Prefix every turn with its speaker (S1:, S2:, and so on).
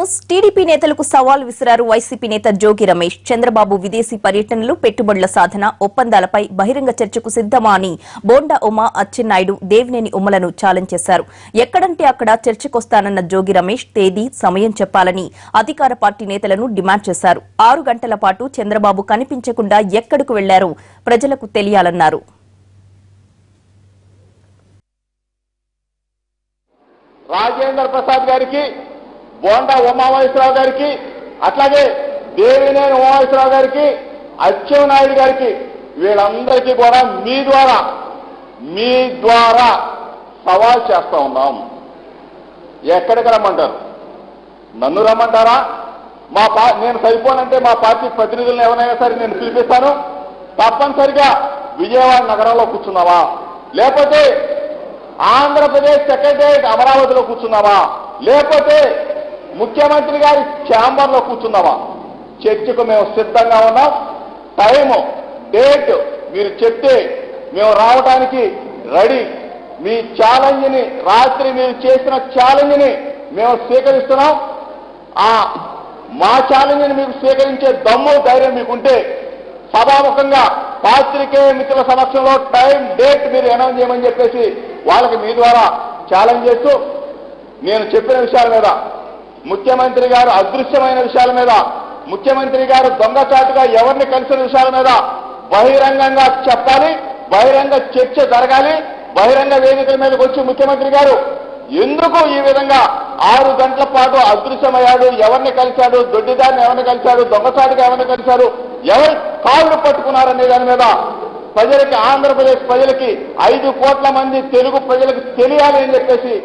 S1: News TDP నేతలకు సవాల్ విసిరారు వైసీపీ నేత జోగి రమేష్. చంద్రబాబు విదేశీ పర్యటనలు, పెట్టుబడుల సాధన, ఒప్పందాలపై బహిరంగ చర్చకు సిద్దమా అని బోండా ఉమా, అచ్చెన్నాయుడు, దేవినేని ఉమ్మలను ఛాలెంజ్ చేశారు. ఎక్కడంటే అక్కడ చర్చకొస్తానన్న జోగి రమేష్ తేదీ, సమయం చెప్పాలని అధికార పార్టీ నేతలను డిమాండ్ చేశారు. 6 గంటల పాటు చంద్రబాబు కనిపించకుండా ఎక్కడకు వెళ్లారో ప్రజలకు తెలియాలన్నారు.
S2: రాజేంద్ర ప్రసాద్ గారికి, బోండా ఉమామహేశ్వరరావు గారికి, అట్లాగే దేవినేని ఉమామహేశ్వరరావు గారికి, అచ్చెన్నాయుడు గారికి, వీళ్ళందరికీ కూడా మీ ద్వారా సవాల్ చేస్తా ఉన్నాం. ఎక్కడికి రమ్మంటారు? నన్ను రమ్మంటారా? నేను సరిపోనంటే మా పార్టీ ప్రతినిధులను ఎవరైనా సరే నేను పిలిపిస్తాను. తప్పనిసరిగా విజయవాడ నగరంలో కూర్చున్నావా, లేకపోతే ఆంధ్రప్రదేశ్ సెక్రటరియట్ అమరావతిలో కూర్చున్నావా, లేకపోతే ముఖ్యమంత్రి గారి ఛాంబర్లో కూర్చున్నావా? చర్చకు మేము సిద్ధంగా ఉన్నాం. టైము, డేట్ మీరు చెప్తే మేము రావడానికి రెడీ. మీ ఛాలెంజ్ని, రాత్రి మీరు చేసిన ఛాలెంజ్ని మేము స్వీకరిస్తున్నాం. మా ఛాలెంజ్ని మీకు స్వీకరించే దమ్ము, ధైర్యం మీకుంటే సభాముఖంగా పాత్రికేయ మిత్రుల సమక్షంలో టైం, డేట్ మీరు అనౌన్స్ చేయమని చెప్పేసి వాళ్ళకి మీ ద్వారా ఛాలెంజ్ చేస్తూ, నేను చెప్పిన విషయాల మీద, ముఖ్యమంత్రి గారు అదృశ్యమైన విషయాల మీద, ముఖ్యమంత్రి గారు దొంగచాటుగా ఎవరిని కలిసిన విషయాల మీద బహిరంగంగా చెప్పాలి. బహిరంగ చర్చ జరగాలి. బహిరంగ వేదికల మీదకి వచ్చి ముఖ్యమంత్రి గారు ఎందుకు ఈ విధంగా 6 గంటల పాటు అదృశ్యమయ్యాడు, ఎవరిని కలిశాడు, దొడ్డిదారిని ఎవరిని కలిశాడు, దొంగచాటుగా ఎవరిని కలిశాడు, ఎవరి కాళ్ళు పట్టుకున్నారనే దాని మీద ప్రజలకి, ఆంధ్రప్రదేశ్ ప్రజలకి, 5 కోట్ల మంది తెలుగు ప్రజలకు తెలియాలి అని చెప్పేసి